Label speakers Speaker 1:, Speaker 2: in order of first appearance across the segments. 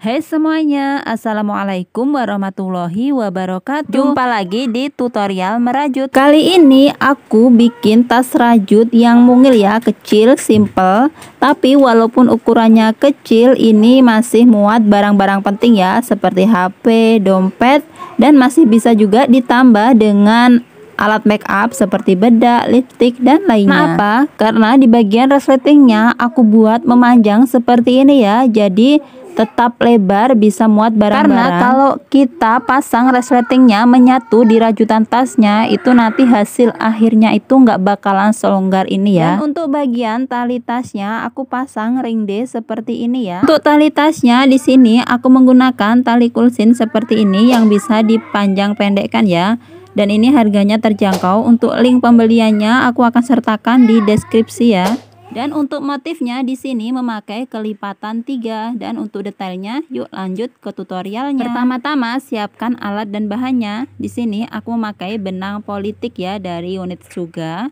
Speaker 1: Hai semuanya, assalamualaikum warahmatullahi wabarakatuh. Jumpa lagi di tutorial merajut. Kali ini aku bikin tas rajut yang mungil ya, kecil, simple. Tapi walaupun ukurannya kecil, ini masih muat barang-barang penting ya, seperti HP, dompet, dan masih bisa juga ditambah dengan alat make up seperti bedak, lipstik, dan lainnya. Kenapa? Karena di bagian resletingnya aku buat memanjang seperti ini ya, jadi tetap lebar, bisa muat barang-barang. Karena kalau kita pasang resletingnya menyatu di rajutan tasnya, itu nanti hasil akhirnya itu nggak bakalan selonggar ini ya. Dan untuk bagian tali tasnya aku pasang ring D seperti ini ya. Untuk tali tasnya di sini aku menggunakan tali kulsin seperti ini yang bisa dipanjang pendekkan ya. Dan ini harganya terjangkau. Untuk link pembeliannya aku akan sertakan di deskripsi ya. Dan untuk motifnya di sini memakai kelipatan 3, dan untuk detailnya yuk lanjut ke tutorialnya. Pertama-tama siapkan alat dan bahannya. Di sini aku memakai benang politik ya dari unit Suga.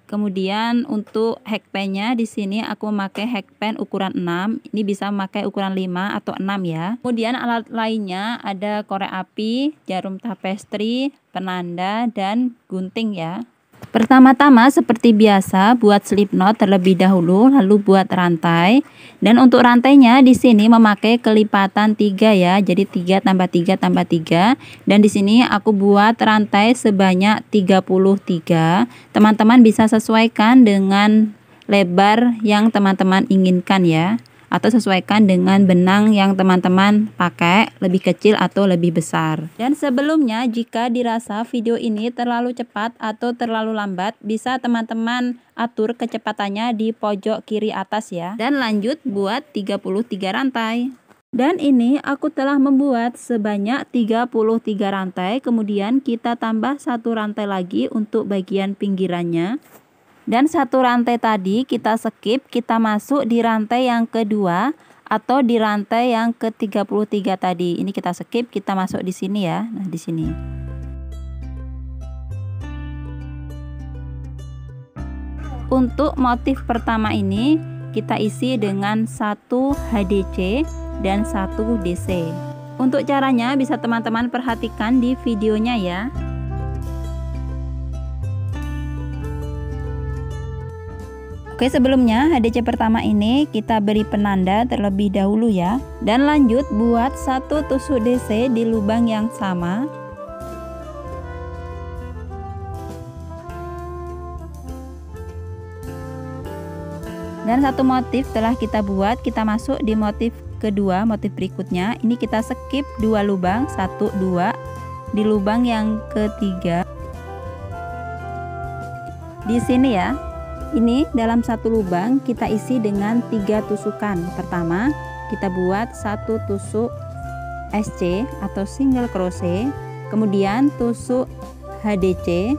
Speaker 1: Kemudian untuk hakpennya di sini aku memakai hakpen ukuran 6. Ini bisa memakai ukuran 5 atau 6 ya. Kemudian alat lainnya ada korek api, jarum tapestri, penanda, dan gunting ya. Pertama-tama seperti biasa buat slip knot terlebih dahulu, lalu buat rantai. Dan untuk rantainya di sini memakai kelipatan 3 ya. Jadi 3 tambah 3 tambah 3. Dan di sini aku buat rantai sebanyak 33. Teman-teman bisa sesuaikan dengan lebar yang teman-teman inginkan ya. Atau sesuaikan dengan benang yang teman-teman pakai, lebih kecil atau lebih besar. Dan sebelumnya jika dirasa video ini terlalu cepat atau terlalu lambat, bisa teman-teman atur kecepatannya di pojok kiri atas ya. Dan lanjut buat 33 rantai. Dan ini aku telah membuat sebanyak 33 rantai, kemudian kita tambah satu rantai lagi untuk bagian pinggirannya. Dan satu rantai tadi kita skip, kita masuk di rantai yang kedua atau di rantai yang ke-33 tadi. Ini kita skip, kita masuk di sini ya. Nah, di sini. Untuk motif pertama ini kita isi dengan 1 HDC dan 1 DC. Untuk caranya bisa teman-teman perhatikan di videonya ya. Oke, sebelumnya HDC pertama ini kita beri penanda terlebih dahulu ya. Dan lanjut buat 1 tusuk DC di lubang yang sama. Dan satu motif telah kita buat, kita masuk di motif kedua, motif berikutnya. Ini kita skip 2 lubang, 1, 2 di lubang yang ketiga. Di sini ya. Ini dalam satu lubang kita isi dengan 3 tusukan. Pertama kita buat 1 tusuk SC atau single crochet, kemudian tusuk HDC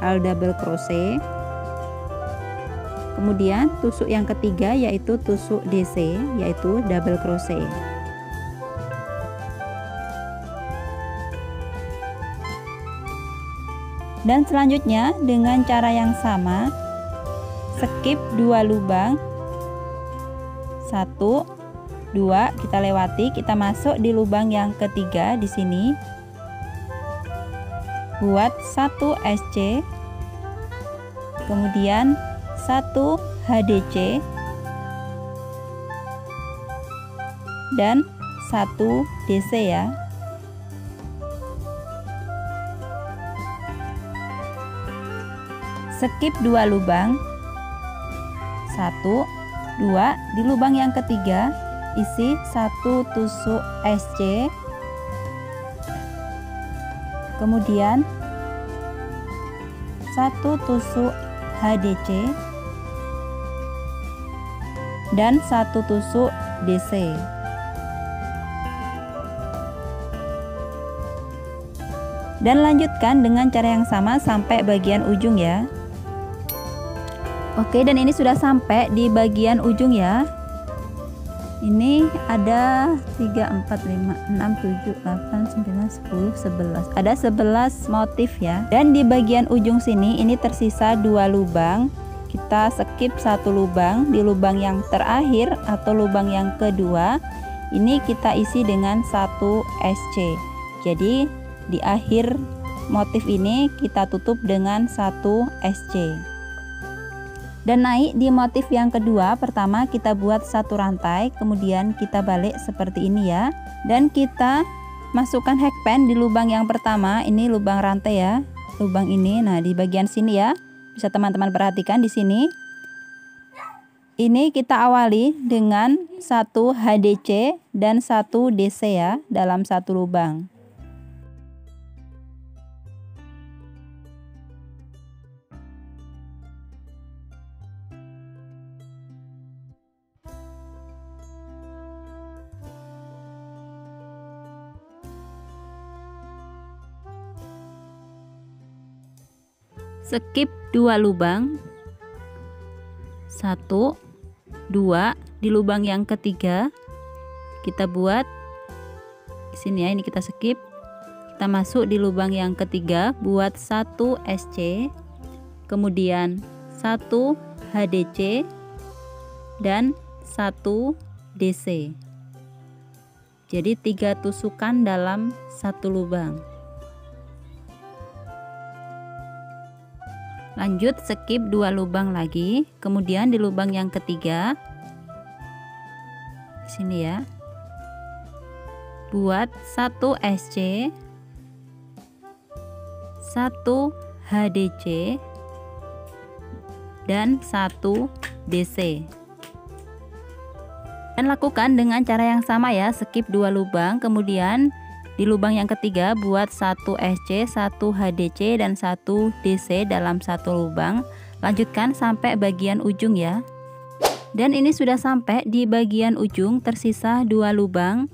Speaker 1: double crochet, kemudian tusuk yang ketiga yaitu tusuk DC yaitu double crochet. Dan selanjutnya dengan cara yang sama, skip 2 lubang, 1, 2 kita lewati, kita masuk di lubang yang ketiga di sini. Buat 1 SC, kemudian 1 HDC dan 1 DC ya. Skip 2 lubang, 1, 2 di lubang yang ketiga isi 1 tusuk SC, kemudian 1 tusuk HDC dan 1 tusuk DC. Dan lanjutkan dengan cara yang sama sampai bagian ujung ya. Oke, dan ini sudah sampai di bagian ujung ya. Ini ada 3, 4, 5, 6, 7, 8, 9, 10, 11. Ada 11 motif ya. Dan di bagian ujung sini ini tersisa 2 lubang. Kita skip 1 lubang di lubang yang terakhir atau lubang yang kedua. ini kita isi dengan 1 SC. Jadi di akhir motif ini kita tutup dengan 1 SC. Dan naik di motif yang kedua, pertama kita buat 1 rantai, kemudian kita balik seperti ini ya. Dan kita masukkan hakpen di lubang yang pertama, ini lubang rantai ya, lubang ini. Nah, di bagian sini ya, bisa teman-teman perhatikan di sini. Ini kita awali dengan 1 HDC dan 1 DC ya, dalam satu lubang. Skip 2 lubang, 1, 2 di lubang yang ketiga kita buat di sini ya, ini kita skip, kita masuk di lubang yang ketiga, buat 1 SC, kemudian 1 HDC dan 1 DC. Jadi 3 tusukan dalam satu lubang. Lanjut skip 2 lubang lagi, kemudian di lubang yang ketiga di sini ya, buat 1 SC, 1 HDC dan 1 DC. Dan lakukan dengan cara yang sama ya, skip 2 lubang, kemudian di lubang yang ketiga buat 1 SC, 1 HDC dan 1 DC dalam satu lubang. Lanjutkan sampai bagian ujung ya. Dan ini sudah sampai di bagian ujung, tersisa 2 lubang.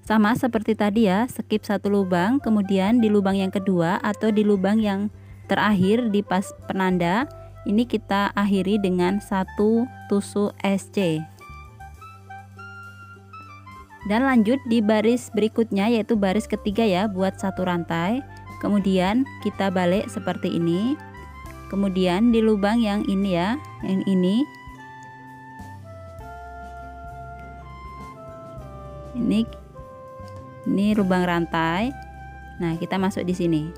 Speaker 1: Sama seperti tadi ya, skip 1 lubang, kemudian di lubang yang kedua atau di lubang yang terakhir di pas penanda, ini kita akhiri dengan 1 tusuk SC. Dan lanjut di baris berikutnya, yaitu baris ketiga ya, buat 1 rantai, kemudian kita balik seperti ini, kemudian di lubang yang ini ya, yang ini lubang rantai. Nah, kita masuk di sini,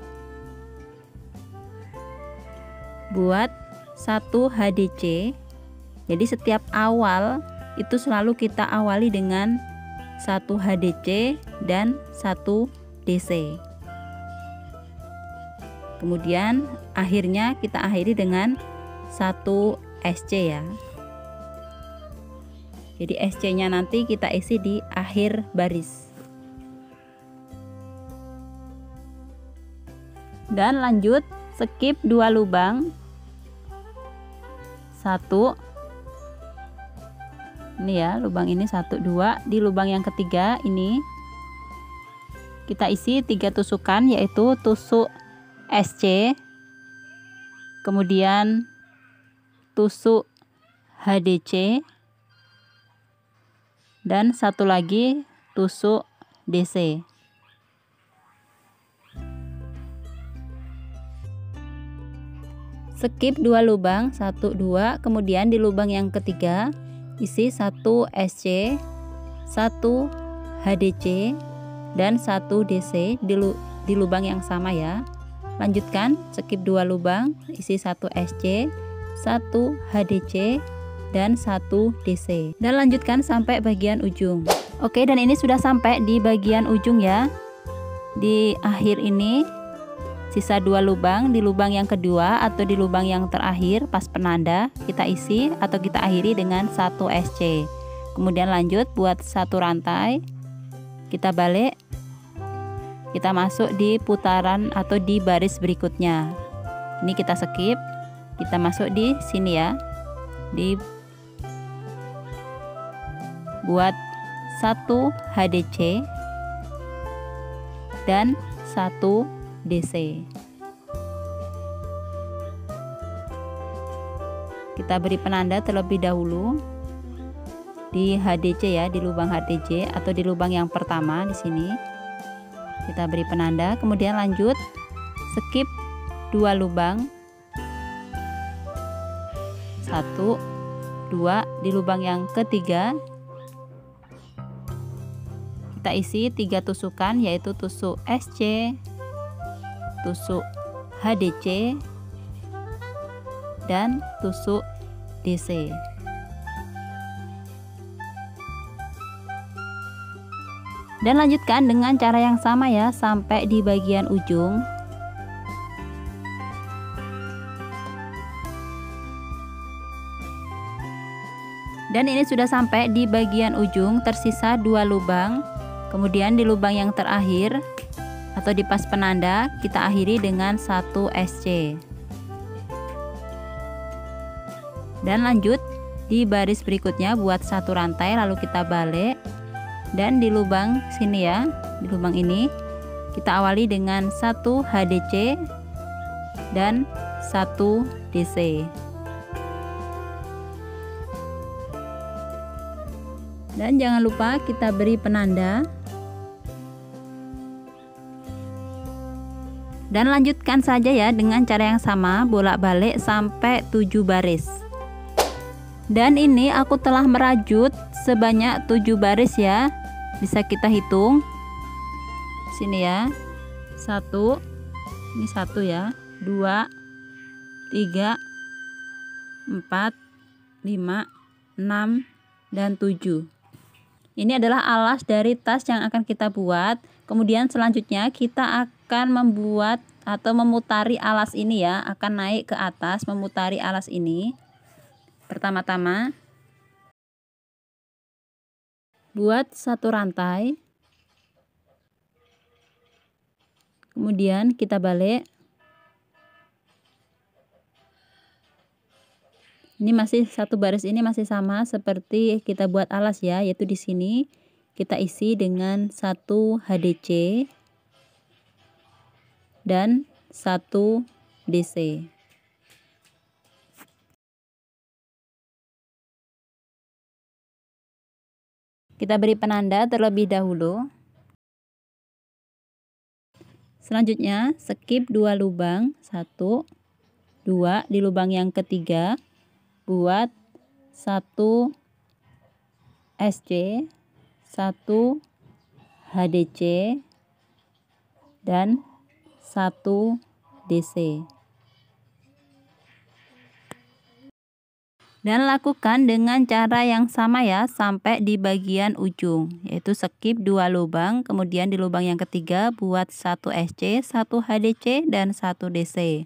Speaker 1: buat 1 HDC. Jadi setiap awal itu selalu kita awali dengan 1 HDC dan 1 DC. Kemudian akhirnya kita akhiri dengan 1 SC ya. Jadi SC nya nanti kita isi di akhir baris. Dan lanjut skip 2 lubang, 1 ini ya, lubang ini 1, 2, di lubang yang ketiga ini kita isi 3 tusukan, yaitu tusuk SC, kemudian tusuk HDC dan satu lagi tusuk DC. Skip 2 lubang, 1, 2, kemudian di lubang yang ketiga isi 1 SC, 1 HDC dan 1 DC di lubang yang sama ya. Lanjutkan skip 2 lubang, isi 1 SC, 1 HDC dan 1 DC, dan lanjutkan sampai bagian ujung. Oke, dan ini sudah sampai di bagian ujung ya. Di akhir ini sisa 2 lubang, di lubang yang kedua atau di lubang yang terakhir pas penanda kita isi atau kita akhiri dengan 1 SC. Kemudian lanjut buat 1 rantai, kita balik, kita masuk di putaran atau di baris berikutnya. Ini kita skip, kita masuk di sini ya, di buat 1 HDC dan 1 DC. Kita beri penanda terlebih dahulu di HDC ya, di lubang HDC atau di lubang yang pertama di sini. Kita beri penanda, kemudian lanjut skip 2 lubang, 1, 2 di lubang yang ketiga Kita isi 3 tusukan, yaitu tusuk SC, tusuk HDC, dan tusuk DC. Dan lanjutkan dengan cara yang sama ya, sampai di bagian ujung. Dan ini sudah sampai di bagian ujung, tersisa 2 lubang. Kemudian di lubang yang terakhir atau di pas penanda kita akhiri dengan 1 SC. Dan lanjut di baris berikutnya buat 1 rantai, lalu kita balik. Dan di lubang sini ya, di lubang ini kita awali dengan 1 HDC dan 1 DC. Dan jangan lupa kita beri penanda. Dan lanjutkan saja ya dengan cara yang sama, bolak-balik sampai 7 baris. Dan ini aku telah merajut sebanyak 7 baris ya. Bisa kita hitung. Sini ya. 1. Ini 1 ya. 2 3 4 5 6 dan 7. Ini adalah alas dari tas yang akan kita buat. Kemudian selanjutnya kita akan membuat atau memutari alas ini ya, akan naik ke atas memutari alas ini. Pertama-tama buat 1 rantai. Kemudian kita balik. Ini masih 1 baris, ini masih sama seperti kita buat alas ya, yaitu di sini kita isi dengan 1 HDC dan 1 DC. Kita beri penanda terlebih dahulu. Selanjutnya skip 2 lubang, 1 2 di lubang yang ketiga. Buat 1 SC, 1 HDC dan 1 DC. Dan lakukan dengan cara yang sama ya sampai di bagian ujung, yaitu skip 2 lubang, kemudian di lubang yang ketiga buat 1 SC, 1 HDC dan 1 DC.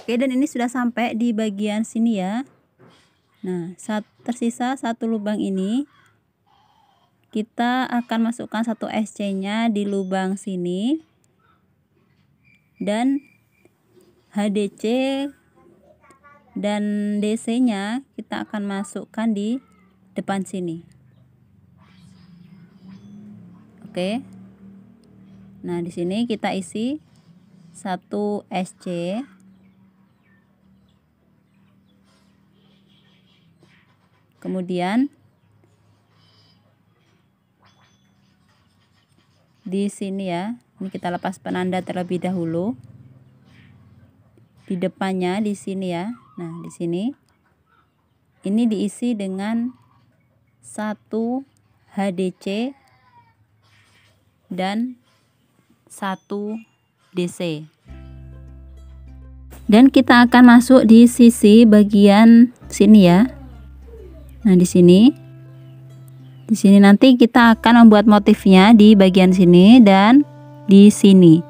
Speaker 1: Oke, dan ini sudah sampai di bagian sini ya. Nah, tersisa 1 lubang ini. Kita akan masukkan 1 SC-nya di lubang sini. Dan HDC dan DC-nya kita akan masukkan di depan sini. Oke. Nah, di sini kita isi 1 SC. Kemudian di sini ya, ini kita lepas penanda terlebih dahulu. Di depannya di sini ya. Nah, di sini ini diisi dengan 1 HDC dan 1 DC. Dan kita akan masuk di sisi bagian sini ya. Nah, di sini nanti kita akan membuat motifnya di bagian sini dan di sini.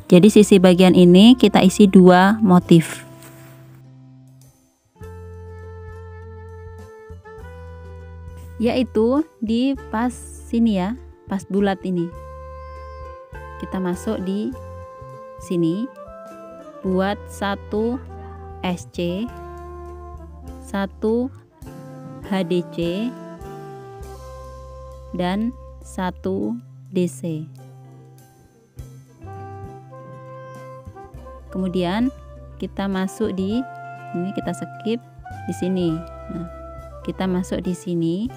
Speaker 1: Jadi sisi bagian ini kita isi 2 motif. Yaitu di pas sini ya, pas bulat ini. Kita masuk di sini. Buat 1 SC, 1 HDC dan 1 DC. Kemudian kita masuk di ini, kita skip di sini. Nah, kita masuk di sini.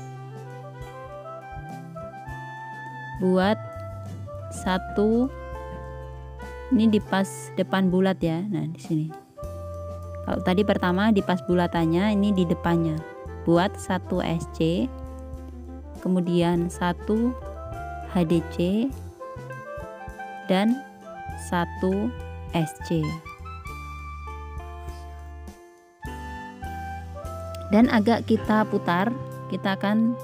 Speaker 1: Buat 1 ini di pas depan bulat ya. Nah, di sini. Kalau tadi pertama di pas bulatannya, ini di depannya. Buat 1 SC, kemudian 1 HDC dan 1 SC. Dan agak kita putar, kita akan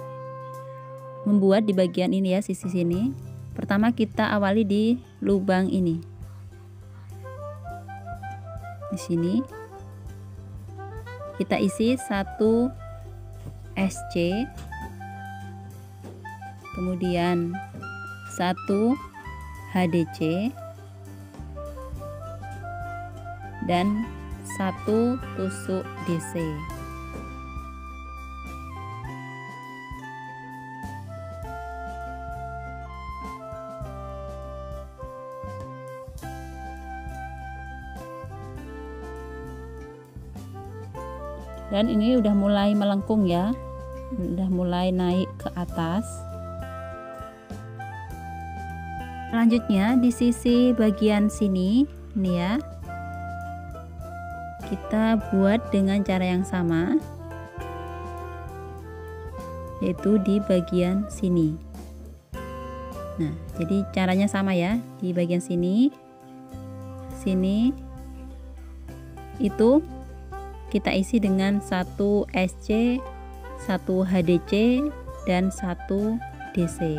Speaker 1: membuat di bagian ini ya, sisi sini. Pertama kita awali di lubang ini. Di sini kita isi 1 SC, kemudian 1 HDC dan 1 tusuk DC. Dan ini udah mulai melengkung ya, udah mulai naik ke atas. Selanjutnya di sisi bagian sini ini ya, kita buat dengan cara yang sama, yaitu di bagian sini. Nah, jadi caranya sama ya, di bagian sini itu kita isi dengan 1 SC, 1 HDC dan 1 DC.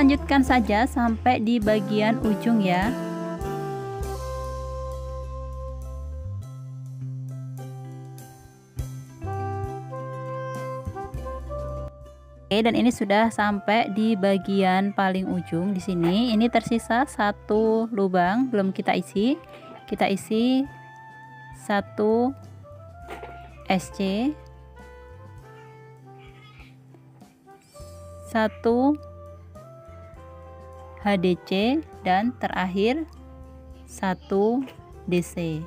Speaker 1: Lanjutkan saja sampai di bagian ujung ya. Oke, dan ini sudah sampai di bagian paling ujung di sini. Ini tersisa 1 lubang belum kita isi. Kita isi 1 SC, 1 HDC dan terakhir 1 DC.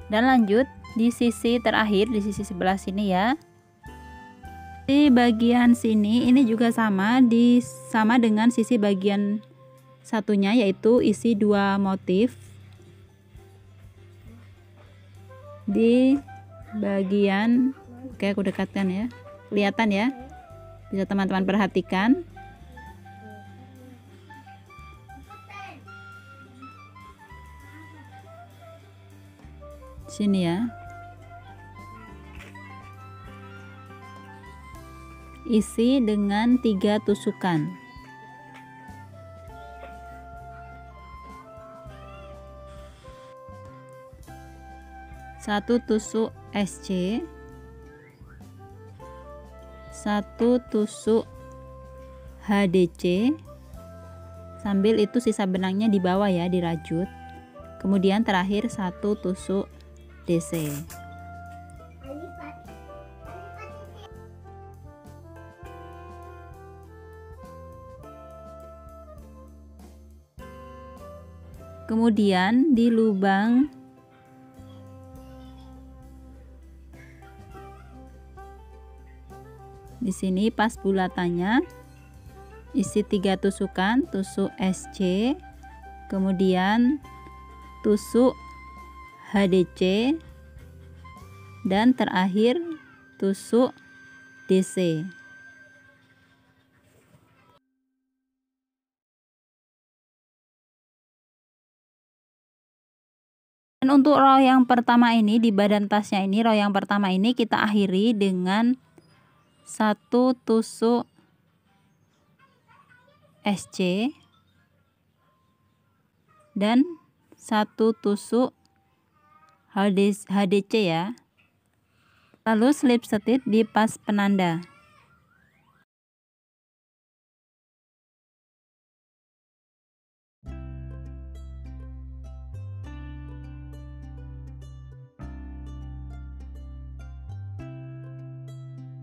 Speaker 1: Dan lanjut di sisi terakhir, di sisi sebelah sini ya. Di bagian sini ini juga sama dengan sisi bagian satunya, yaitu isi 2 motif di bagian. Oke, aku dekatkan ya, kelihatan ya, bisa teman-teman perhatikan. Sini ya, isi dengan 3 tusukan. Satu tusuk SC, 1 tusuk HDC, sambil itu sisa benangnya di bawah ya, dirajut. Kemudian terakhir 1 tusuk DC. Kemudian di lubang di sini pas bulatannya isi 3 tusukan, tusuk SC, kemudian tusuk HDC dan terakhir tusuk DC. Dan untuk row yang pertama ini, di badan tasnya ini, row yang pertama ini kita akhiri dengan 1 tusuk SC dan 1 tusuk HDC ya. Lalu slip stitch di pas penanda.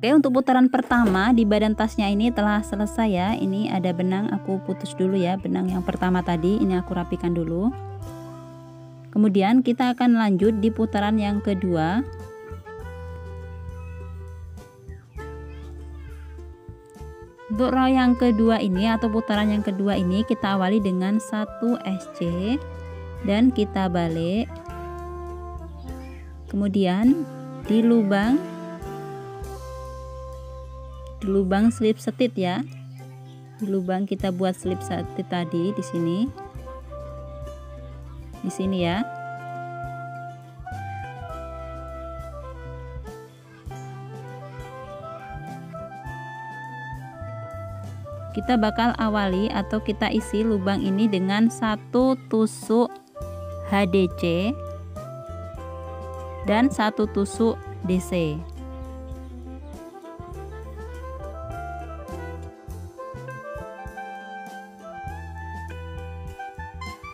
Speaker 1: Oke, untuk putaran pertama di badan tasnya ini telah selesai ya. Ini ada benang, aku putus dulu ya. Benang yang pertama tadi, ini aku rapikan dulu. Kemudian kita akan lanjut di putaran yang kedua. Untuk row yang kedua ini atau putaran yang kedua ini kita awali dengan 1 SC dan kita balik. Kemudian di lubang slip stitch ya. Di lubang kita buat slip stitch tadi di sini. Di sini ya. Kita bakal awali atau kita isi lubang ini dengan 1 tusuk HDC dan 1 tusuk DC.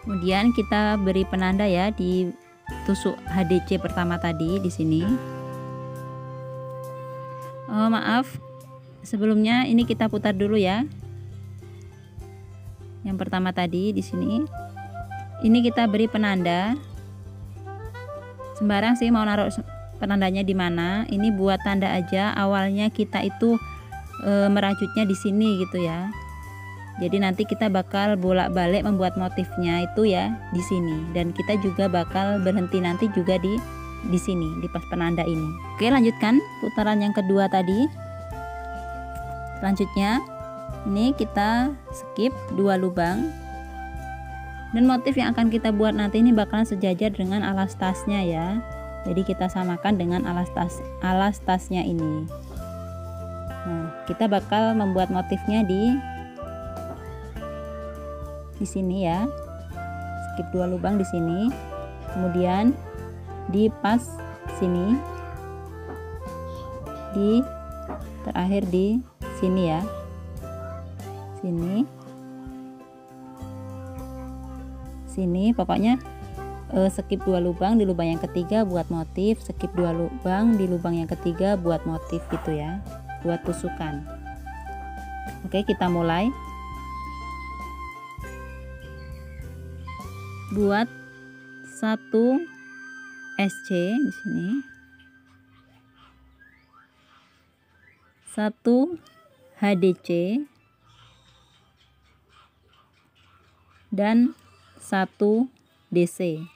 Speaker 1: Kemudian kita beri penanda ya di tusuk HDC pertama tadi di sini. Oh, maaf. Sebelumnya ini kita putar dulu ya. Yang pertama tadi di sini. Ini kita beri penanda. Sembarang sih mau naruh penandanya di mana. Ini buat tanda aja. Awalnya kita itu merajutnya di sini gitu ya. Jadi nanti kita bakal bolak-balik membuat motifnya itu ya di sini, dan kita juga bakal berhenti nanti juga di sini di pas penanda ini. Oke, lanjutkan putaran yang kedua tadi. Selanjutnya ini kita skip 2 lubang. Dan motif yang akan kita buat nanti ini bakalan sejajar dengan alas tasnya ya. Jadi kita samakan dengan alas tasnya ini. Nah, kita bakal membuat motifnya di sini ya. Skip 2 lubang di sini. Kemudian di pas sini. Di terakhir di sini ya. Sini. Sini pokoknya skip 2 lubang di lubang yang ketiga buat motif, skip 2 lubang di lubang yang ketiga buat motif gitu ya. Buat tusukan. Oke, kita mulai. Buat 1 SC di sini, 1 HDC dan 1 DC.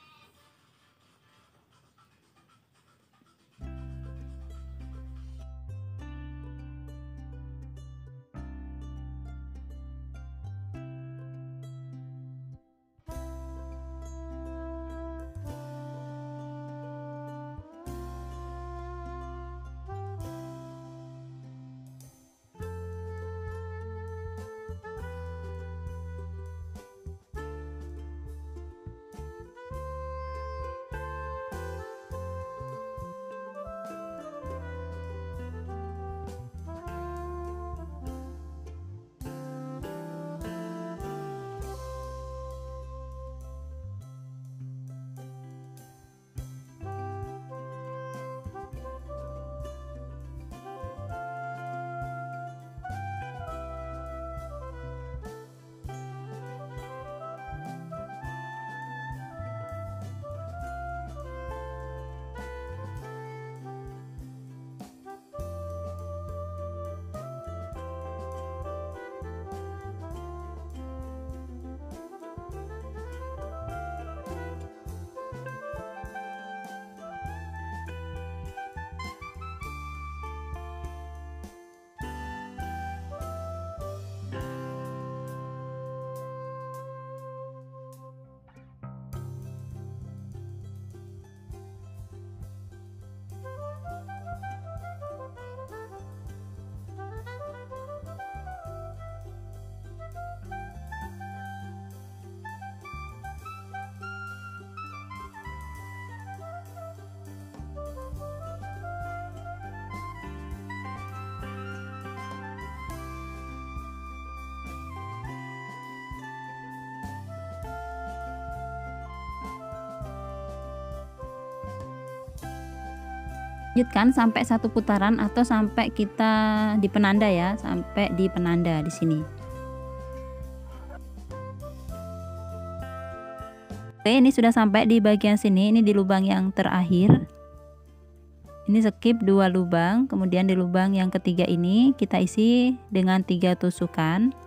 Speaker 1: Lanjutkan sampai satu putaran atau sampai kita di penanda ya, sampai di penanda di sini. Oke, ini sudah sampai di bagian sini, ini di lubang yang terakhir. Ini skip 2 lubang, kemudian di lubang yang ketiga ini kita isi dengan 3 tusukan.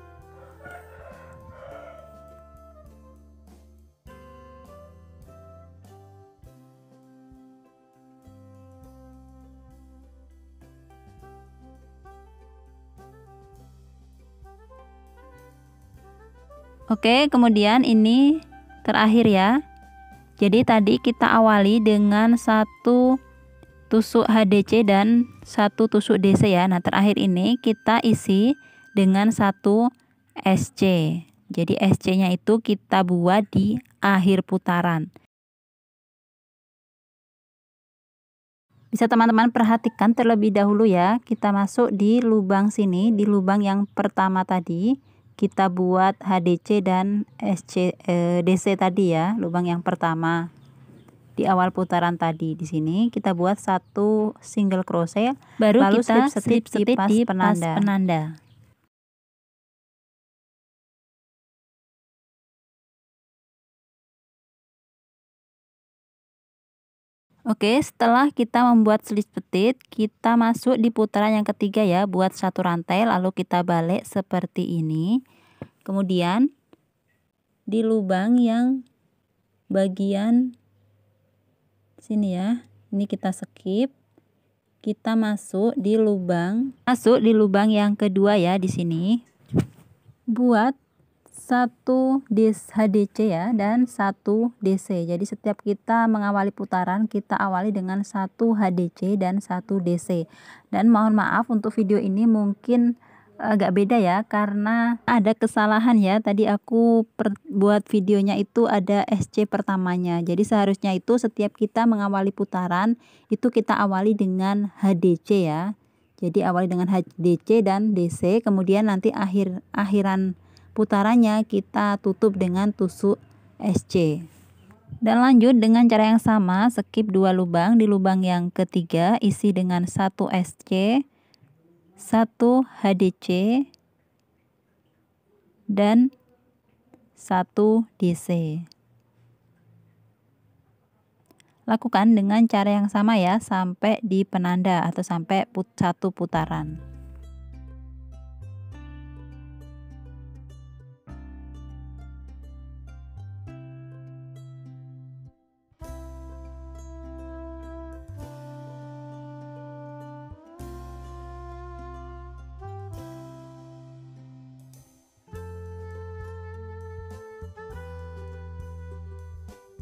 Speaker 1: Oke, kemudian ini terakhir ya. Jadi tadi kita awali dengan 1 tusuk HDC dan 1 tusuk DC ya. Nah, terakhir ini kita isi dengan 1 SC. Jadi SC-nya itu kita buat di akhir putaran. Bisa teman-teman perhatikan terlebih dahulu ya. Kita masuk di lubang sini, di lubang yang pertama tadi. Kita buat HDC dan DC tadi ya, lubang yang pertama di awal putaran tadi. Di sini kita buat 1 single crochet, baru lalu kita slip stitch di pas penanda. Oke, setelah kita membuat slip stitch, kita masuk di putaran yang ketiga ya, buat 1 rantai lalu kita balik seperti ini. Kemudian di lubang yang bagian sini ya, ini kita skip. Kita masuk di lubang yang kedua ya di sini. Buat 1 HDC ya dan 1 DC. Jadi setiap kita mengawali putaran, kita awali dengan 1 HDC dan 1 DC. Dan mohon maaf untuk video ini mungkin agak beda ya, karena ada kesalahan ya. Tadi aku buat videonya itu ada SC pertamanya. Jadi seharusnya itu setiap kita mengawali putaran itu kita awali dengan HDC ya. Jadi awali dengan HDC dan DC, kemudian nanti akhiran putarannya kita tutup dengan tusuk SC. Dan lanjut dengan cara yang sama, skip 2 lubang. Di lubang yang ketiga isi dengan 1 SC, 1 HDC dan 1 DC. Lakukan dengan cara yang sama ya sampai di penanda atau sampai 1 putaran.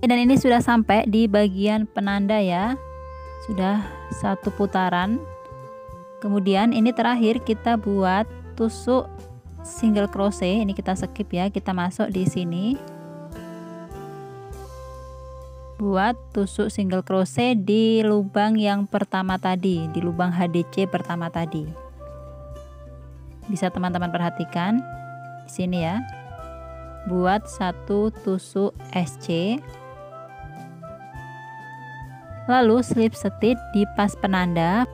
Speaker 1: Dan ini sudah sampai di bagian penanda ya, sudah 1 putaran. Kemudian ini terakhir kita buat tusuk single crochet. Ini kita skip ya, kita masuk di sini, buat tusuk single crochet di lubang yang pertama tadi, di lubang HDC pertama tadi. Bisa teman-teman perhatikan di sini ya, buat 1 tusuk SC. Lalu slip stitch di pas penanda.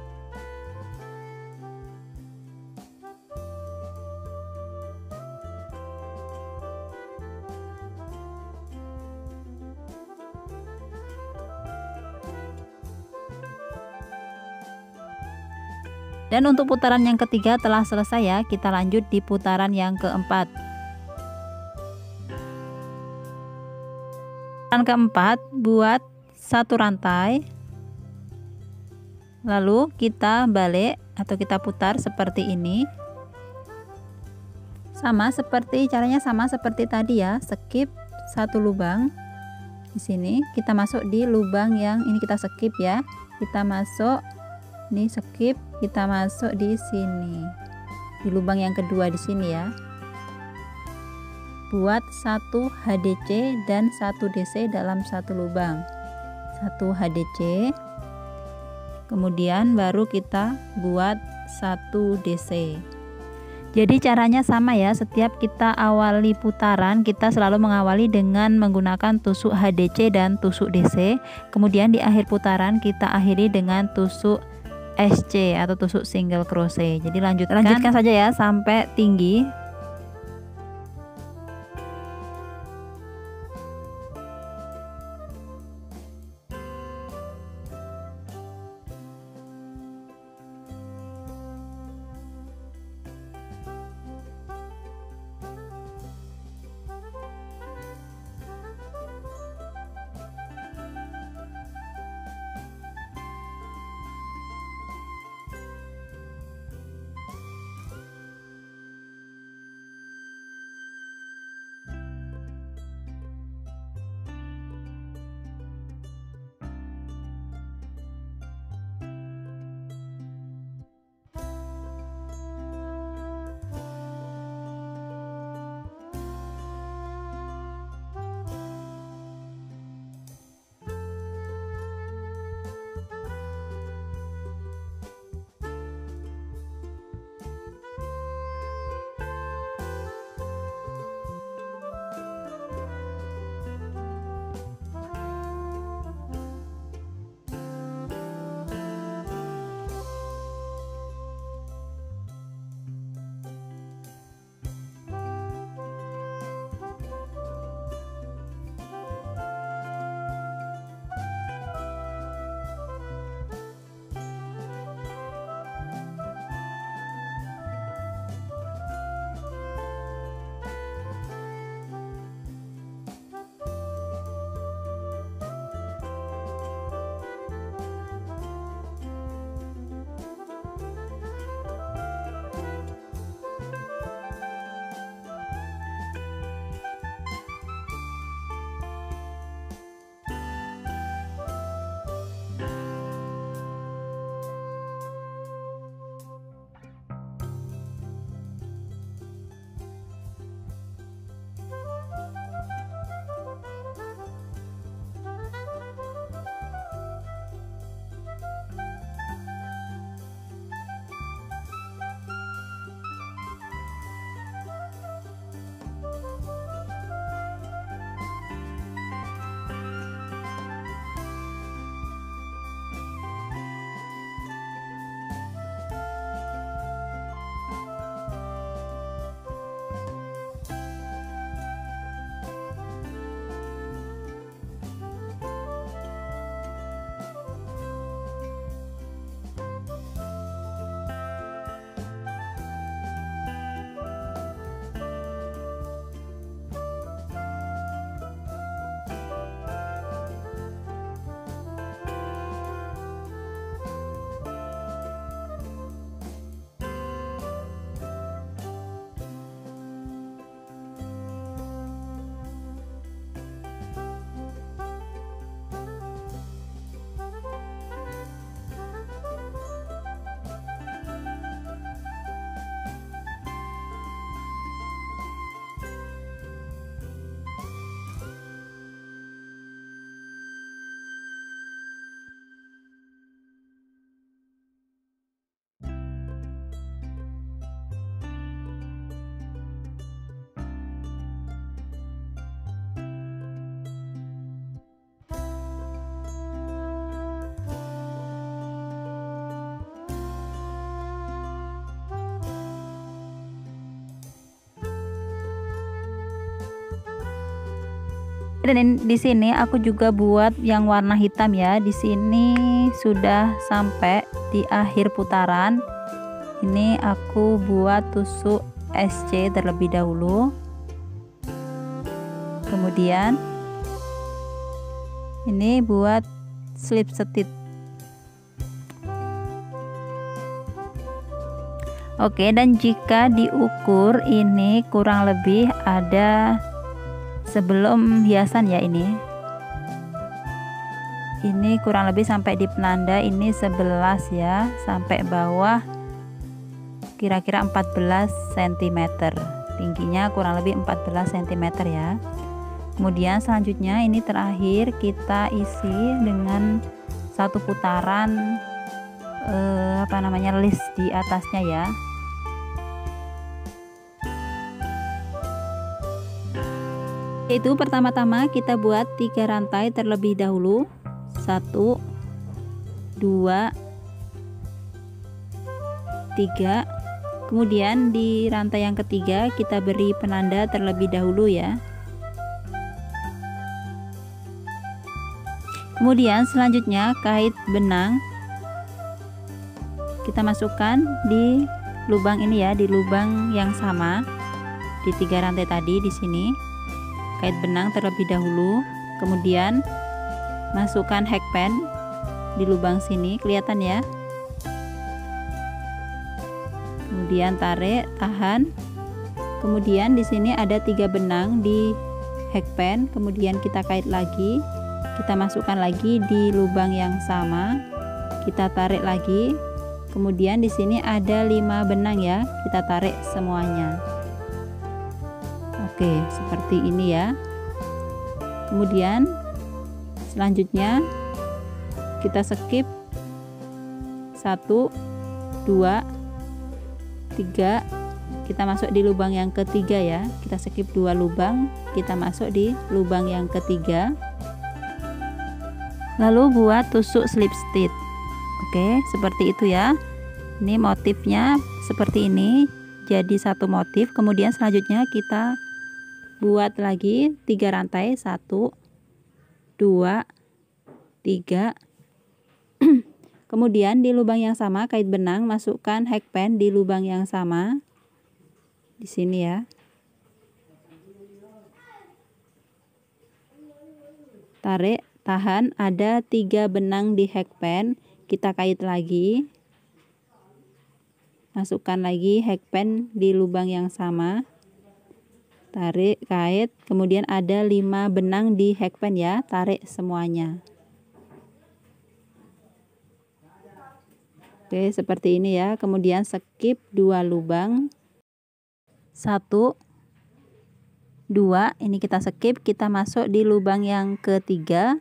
Speaker 1: Dan untuk putaran yang ketiga telah selesai ya, kita lanjut di putaran yang keempat. Putaran keempat buat 1 rantai, lalu kita balik atau kita putar seperti ini. Caranya sama seperti tadi ya, skip 1 lubang. Di sini kita masuk di lubang yang ini kita skip ya. Kita masuk, ini skip, kita masuk di sini. Di lubang yang kedua di sini ya. Buat 1 HDC dan 1 DC dalam 1 lubang. 1 HDC, kemudian baru kita buat 1 DC. Jadi caranya sama ya, setiap kita awali putaran kita selalu mengawali dengan menggunakan tusuk HDC dan tusuk DC. Kemudian di akhir putaran kita akhiri dengan tusuk SC atau tusuk single crochet. Jadi lanjutkan saja ya sampai tinggi. Dan di sini aku juga buat yang warna hitam ya. Di sini sudah sampai di akhir putaran. Ini aku buat tusuk SC terlebih dahulu. Kemudian ini buat slip stitch. Oke, dan jika diukur ini kurang lebih ada sebelum hiasan ya, ini kurang lebih sampai di penanda ini 11 ya, sampai bawah kira-kira 14 cm, tingginya kurang lebih 14 cm ya. Kemudian selanjutnya ini terakhir kita isi dengan satu putaran list di atasnya ya. Yaitu pertama-tama kita buat 3 rantai terlebih dahulu. 1 2 3. Kemudian di rantai yang ketiga kita beri penanda terlebih dahulu ya. Kemudian selanjutnya kait benang kita masukkan di lubang ini ya, di lubang yang sama di 3 rantai tadi. Di sini kait benang terlebih dahulu, kemudian masukkan hakpen di lubang sini, kelihatan ya. Kemudian tarik, tahan. Kemudian di sini ada 3 benang di hakpen, kemudian kita kait lagi, kita masukkan lagi di lubang yang sama, kita tarik lagi. Kemudian di sini ada 5 benang ya, kita tarik semuanya. Oke, seperti ini ya. Kemudian selanjutnya kita skip 1 2 3, kita masuk di lubang yang ketiga ya. Kita skip 2 lubang, kita masuk di lubang yang ketiga, lalu buat tusuk slip stitch. Oke, seperti itu ya. Ini motifnya seperti ini, jadi satu motif. Kemudian selanjutnya kita buat lagi 3 rantai, 1 2 3. Kemudian di lubang yang sama kait benang, masukkan hakpen di lubang yang sama di sini ya. Tarik, tahan, ada 3 benang di hakpen, kita kait lagi. Masukkan lagi hakpen di lubang yang sama. Tarik, kait, kemudian ada 5 benang di hakpen ya, tarik semuanya. Oke, seperti ini ya. Kemudian skip 2 lubang. 1 2, ini kita skip, kita masuk di lubang yang ketiga.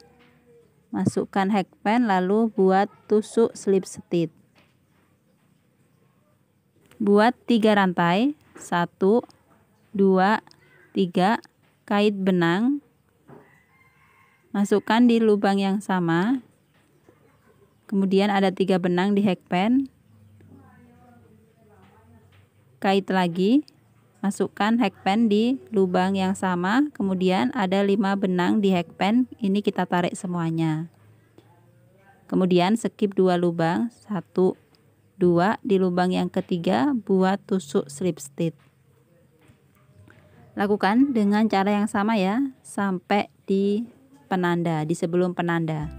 Speaker 1: Masukkan hakpen lalu buat tusuk slip stitch. Buat 3 rantai, 1 2 3, kait benang. Masukkan di lubang yang sama. Kemudian ada 3 benang di hakpen, kait lagi, masukkan hakpen di lubang yang sama, kemudian ada 5 benang di hakpen, ini kita tarik semuanya. Kemudian skip 2 lubang, 1 2, di lubang yang ketiga buat tusuk slip stitch. Lakukan dengan cara yang sama ya, sampai di penanda, di sebelum penanda.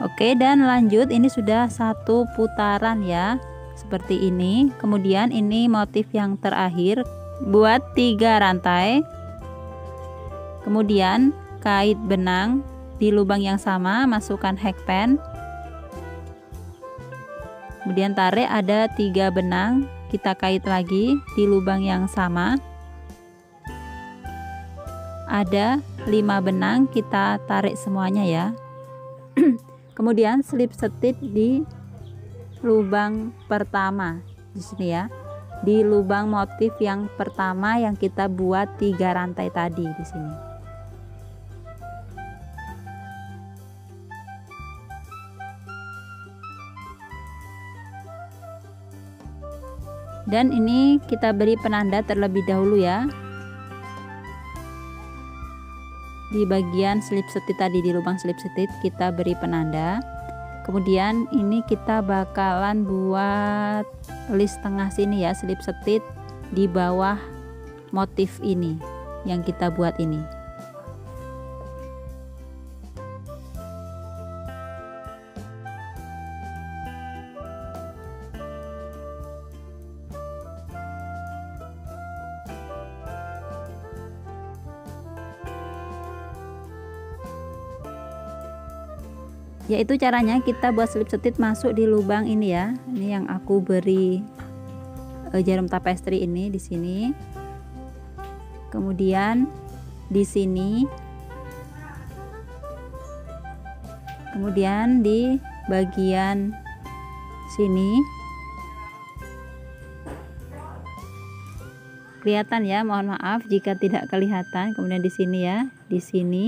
Speaker 1: Oke, dan lanjut, ini sudah 1 putaran ya, seperti ini. Kemudian ini motif yang terakhir, buat 3 rantai, kemudian kait benang di lubang yang sama, masukkan hakpen, kemudian tarik, ada 3 benang, kita kait lagi di lubang yang sama, ada 5 benang, kita tarik semuanya ya. Kemudian slip stitch di lubang pertama di sini ya, di lubang motif yang pertama yang kita buat 3 rantai tadi di sini. Dan ini kita beri penanda terlebih dahulu ya. Di bagian slip stitch tadi, di lubang slip stitch kita beri penanda. Kemudian ini kita bakalan buat list tengah sini ya, slip setit di bawah motif ini yang kita buat ini. Yaitu caranya kita buat slip setit masuk di lubang ini ya. Ini yang aku beri jarum tapestri ini di sini. Kemudian di sini. Kemudian di bagian sini. Kelihatan ya, mohon maaf jika tidak kelihatan. Kemudian di sini ya, di sini.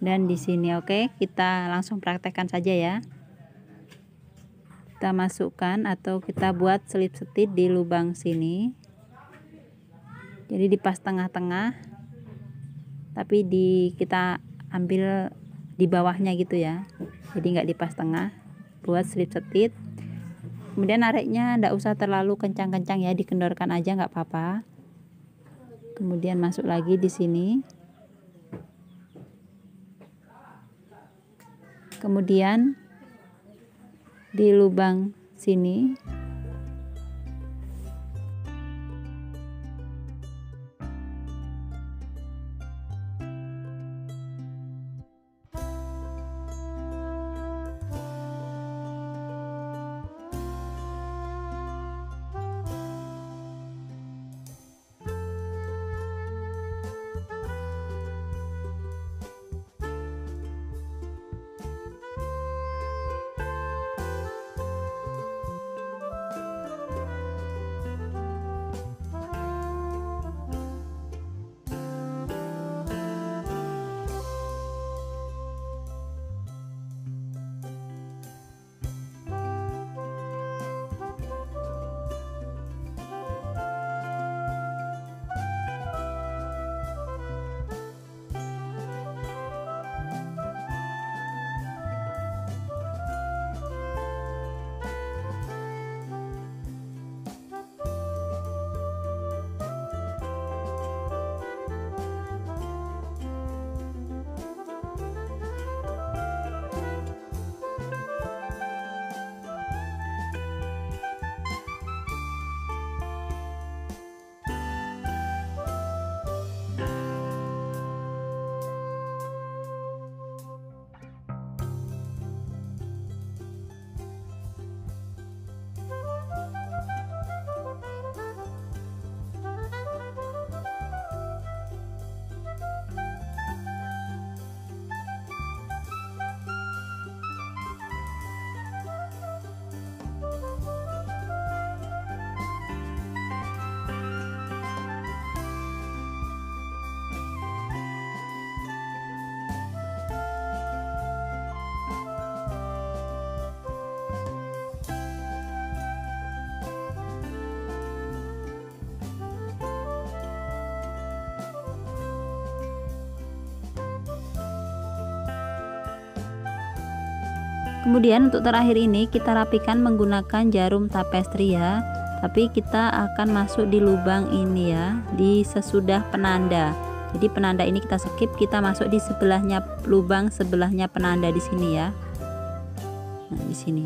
Speaker 1: Dan di sini. Oke, kita langsung praktekkan saja ya. Kita masukkan atau kita buat slip setit di lubang sini. Jadi di pas tengah-tengah, tapi kita ambil di bawahnya gitu ya. Jadi nggak di pas tengah. Buat slip setit. Kemudian nariknya nggak usah terlalu kencang-kencang ya, dikendorkan aja nggak apa-apa. Kemudian masuk lagi di sini. Kemudian di lubang sini Kemudian untuk terakhir ini kita rapikan menggunakan jarum tapestri ya. Tapi kita akan masuk di lubang ini ya, di sesudah penanda. Jadi penanda ini kita skip, kita masuk di sebelahnya lubang, sebelahnya penanda di sini ya. Nah, di sini.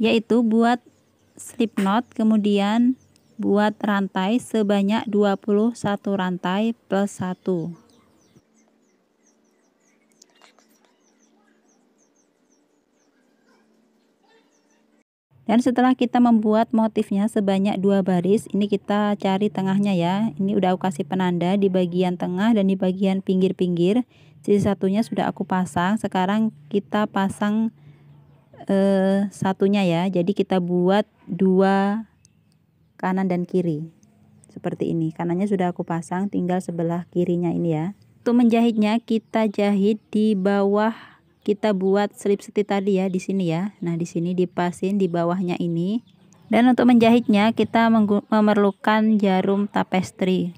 Speaker 1: yaitu buat slip knot, kemudian buat rantai sebanyak 21 rantai plus 1. Dan setelah kita membuat motifnya sebanyak 2 baris, ini kita cari tengahnya ya. Ini udah aku kasih penanda di bagian tengah dan di bagian pinggir-pinggir. Sisi satunya sudah aku pasang. Sekarang kita pasang satunya ya. Jadi kita buat 2 kanan dan kiri. Seperti ini. Kanannya sudah aku pasang, tinggal sebelah kirinya ini ya. Untuk menjahitnya kita jahit di bawah. Kita buat slip stitch tadi ya di sini ya. Nah, di sini dipasin di bawahnya ini. Dan untuk menjahitnya kita memerlukan jarum tapestry.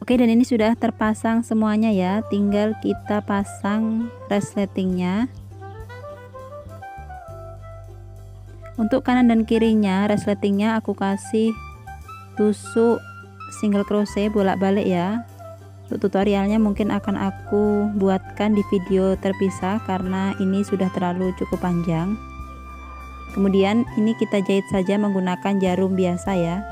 Speaker 1: Oke, dan ini sudah terpasang semuanya ya, tinggal kita pasang resletingnya. Untuk kanan dan kirinya resletingnya aku kasih tusuk single crochet bolak-balik ya. Untuk tutorialnya mungkin akan aku buatkan di video terpisah karena ini sudah terlalu cukup panjang. Kemudian ini kita jahit saja menggunakan jarum biasa ya.